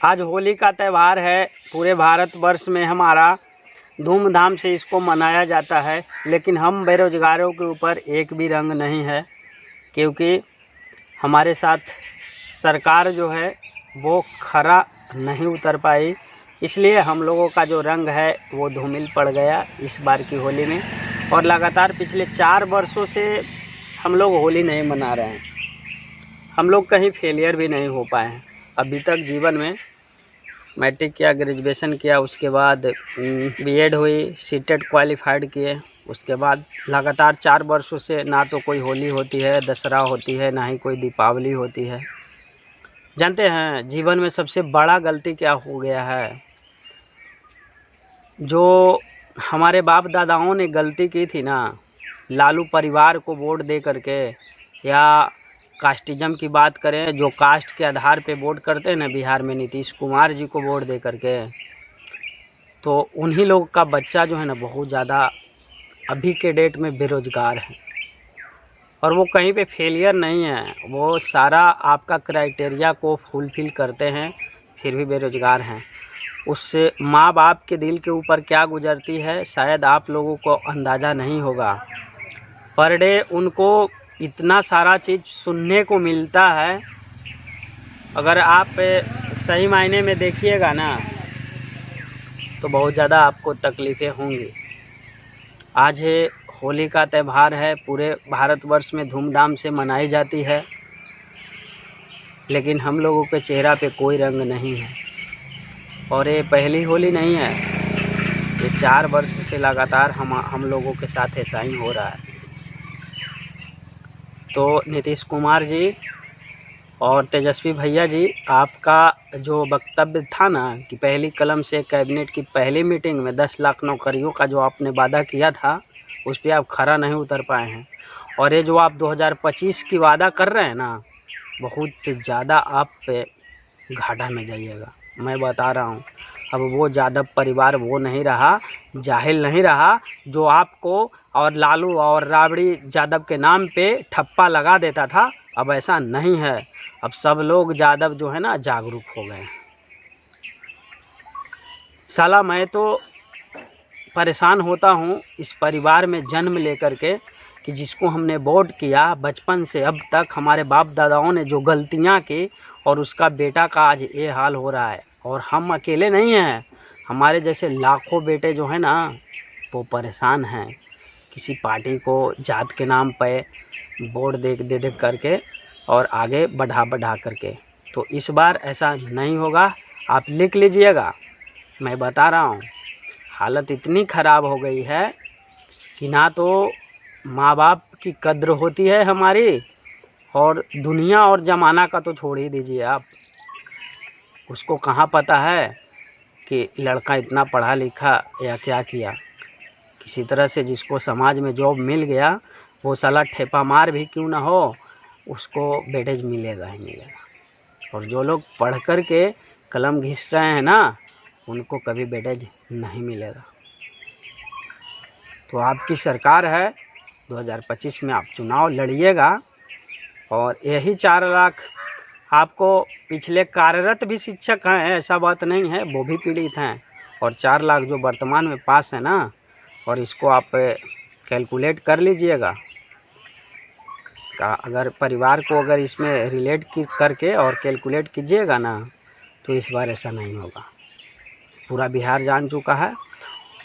आज होली का त्यौहार है। पूरे भारतवर्ष में हमारा धूमधाम से इसको मनाया जाता है, लेकिन हम बेरोजगारों के ऊपर एक भी रंग नहीं है, क्योंकि हमारे साथ सरकार जो है वो खरा नहीं उतर पाई। इसलिए हम लोगों का जो रंग है वो धूमिल पड़ गया इस बार की होली में। और लगातार पिछले 4 वर्षों से हम लोग होली नहीं मना रहे हैं। हम लोग कहीं फेलियर भी नहीं हो पाए हैं अभी तक जीवन में। मैट्रिक किया, ग्रेजुएशन किया, उसके बाद बीएड हुई, सीटेट क्वालिफाइड किए, उसके बाद लगातार 4 वर्षों से ना तो कोई होली होती है, दशहरा होती है, ना ही कोई दीपावली होती है। जानते हैं जीवन में सबसे बड़ा गलती क्या हो गया है? जो हमारे बाप दादाओं ने गलती की थी ना, लालू परिवार को वोट दे करके, या कास्टिज्म की बात करें, जो कास्ट के आधार पे वोट करते हैं ना, बिहार में नीतीश कुमार जी को वोट दे करके, तो उन्हीं लोग का बच्चा जो है ना बहुत ज़्यादा अभी के डेट में बेरोज़गार है। और वो कहीं पे फेलियर नहीं है, वो सारा आपका क्राइटेरिया को फुलफ़िल करते हैं, फिर भी बेरोज़गार हैं। उस माँ बाप के दिल के ऊपर क्या गुजरती है शायद आप लोगों को अंदाज़ा नहीं होगा। पर डे उनको इतना सारा चीज़ सुनने को मिलता है, अगर आप सही मायने में देखिएगा ना तो बहुत ज़्यादा आपको तकलीफ़ें होंगी। आज होली का त्यौहार है, पूरे भारतवर्ष में धूमधाम से मनाई जाती है, लेकिन हम लोगों के चेहरा पे कोई रंग नहीं है। और ये पहली होली नहीं है, ये 4 वर्ष से लगातार हम लोगों के साथ ऐसा ही हो रहा है। तो नीतीश कुमार जी और तेजस्वी भैया जी, आपका जो वक्तव्य था ना कि पहली कलम से कैबिनेट की पहली मीटिंग में 10 लाख नौकरियों का जो आपने वादा किया था, उस पर आप खरा नहीं उतर पाए हैं। और ये जो आप 2025 की वादा कर रहे हैं ना, बहुत ज़्यादा आप पे घाटा में जाइएगा, मैं बता रहा हूँ। अब वो यादव परिवार वो नहीं रहा, जाहिल नहीं रहा, जो आपको और लालू और राबड़ी यादव के नाम पे ठप्पा लगा देता था। अब ऐसा नहीं है, अब सब लोग यादव जो है ना जागरूक हो गए हैं। साला मैं तो परेशान होता हूँ इस परिवार में जन्म लेकर के, कि जिसको हमने वोट किया बचपन से अब तक, हमारे बाप दादाओं ने जो गलतियाँ की, और उसका बेटा का आज ये हाल हो रहा है। और हम अकेले नहीं हैं, हमारे जैसे लाखों बेटे जो हैं ना वो परेशान हैं किसी पार्टी को जात के नाम पे वोट दे करके और आगे बढ़ा करके। तो इस बार ऐसा नहीं होगा, आप लिख लीजिएगा। मैं बता रहा हूँ, हालत इतनी ख़राब हो गई है कि ना तो माँ बाप की कद्र होती है हमारी, और दुनिया और ज़माना का तो छोड़ ही दीजिए आप। उसको कहाँ पता है कि लड़का इतना पढ़ा लिखा या क्या किया। किसी तरह से जिसको समाज में जॉब मिल गया, वो साला ठेपा मार भी क्यों ना हो, उसको वेटेज मिलेगा ही मिलेगा। और जो लोग पढ़ कर के कलम घिस रहे हैं ना, उनको कभी वेटेज नहीं मिलेगा। तो आपकी सरकार है, 2025 में आप चुनाव लड़िएगा, और यही 4 लाख आपको, पिछले कार्यरत भी शिक्षक हैं, ऐसा बात नहीं है, वो भी पीड़ित हैं। और 4 लाख जो वर्तमान में पास है ना, और इसको आप कैलकुलेट कर लीजिएगा। अगर परिवार को अगर इसमें रिलेट करके और कैलकुलेट कीजिएगा ना, तो इस बार ऐसा नहीं होगा। पूरा बिहार जान चुका है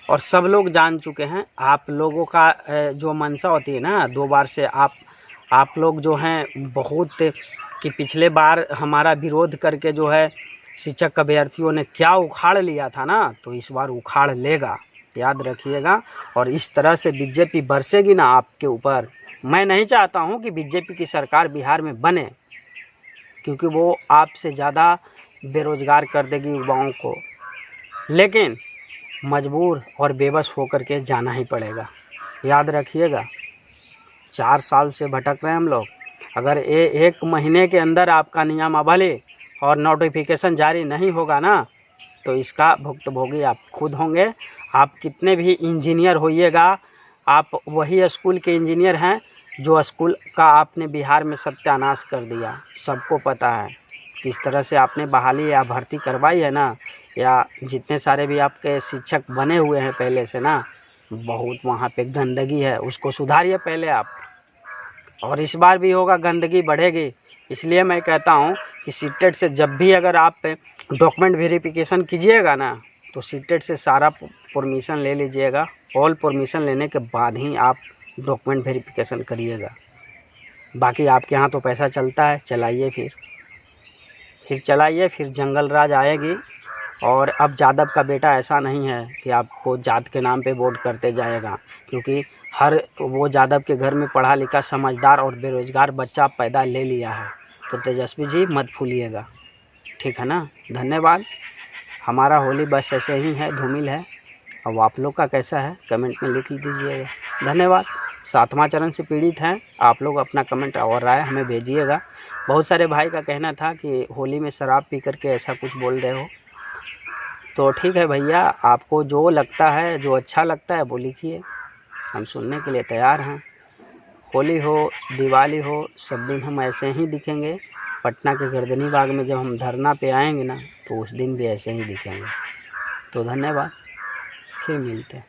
और सब लोग जान चुके हैं। आप लोगों का जो मंशा होती है ना, 2 बार से आप लोग जो हैं बहुत, कि पिछले बार हमारा विरोध करके जो है शिक्षक अभ्यर्थियों ने क्या उखाड़ लिया था ना, तो इस बार उखाड़ लेगा, याद रखिएगा। और इस तरह से बीजेपी बरसेगी ना आपके ऊपर। मैं नहीं चाहता हूं कि बीजेपी की सरकार बिहार में बने, क्योंकि वो आपसे ज़्यादा बेरोजगार कर देगी युवाओं को, लेकिन मजबूर और बेबस होकर के जाना ही पड़ेगा। याद रखिएगा, 4 साल से भटक रहे हैं हम लोग। अगर 1 महीने के अंदर आपका नियमावली और नोटिफिकेशन जारी नहीं होगा ना, तो इसका भुक्तभोगी आप खुद होंगे। आप कितने भी इंजीनियर होइएगा, आप वही स्कूल के इंजीनियर हैं जो स्कूल का आपने बिहार में सत्यानाश कर दिया, सबको पता है। किस तरह से आपने बहाली या भर्ती करवाई है ना, या जितने सारे भी आपके शिक्षक बने हुए हैं पहले से ना, बहुत वहाँ पे गंदगी है, उसको सुधारिए पहले आप। और इस बार भी होगा, गंदगी बढ़ेगी। इसलिए मैं कहता हूँ कि सीटेट से जब भी अगर आप डॉक्यूमेंट वेरिफिकेशन कीजिएगा ना, तो सीटेट से सारा परमिशन ले लीजिएगा। ऑल परमिशन लेने के बाद ही आप डॉक्यूमेंट वेरिफिकेशन करिएगा। बाकी आपके यहाँ तो पैसा चलता है, चलाइए फिर चलाइए, फिर जंगल राज आएगी। और अब यादव का बेटा ऐसा नहीं है कि आपको जात के नाम पे वोट करते जाएगा, क्योंकि हर वो यादव के घर में पढ़ा लिखा समझदार और बेरोजगार बच्चा पैदा ले लिया है। तो तेजस्वी जी मत भूलिएगा, ठीक है ना। धन्यवाद। हमारा होली बस ऐसे ही है, धूमिल है। अब आप लोग का कैसा है कमेंट में लिख दीजिएगा। धन्यवाद। 7वां चरण से पीड़ित हैं आप लोग, अपना कमेंट और राय हमें भेजिएगा। बहुत सारे भाई का कहना था कि होली में शराब पी करके ऐसा कुछ बोल रहे हो, तो ठीक है भैया, आपको जो लगता है, जो अच्छा लगता है वो लिखिए, हम सुनने के लिए तैयार हैं। होली हो, दिवाली हो, सब दिन हम ऐसे ही दिखेंगे। पटना के गर्दनी बाग में जब हम धरना पे आएंगे ना, तो उस दिन भी ऐसे ही दिखेंगे। तो धन्यवाद, फिर मिलते हैं।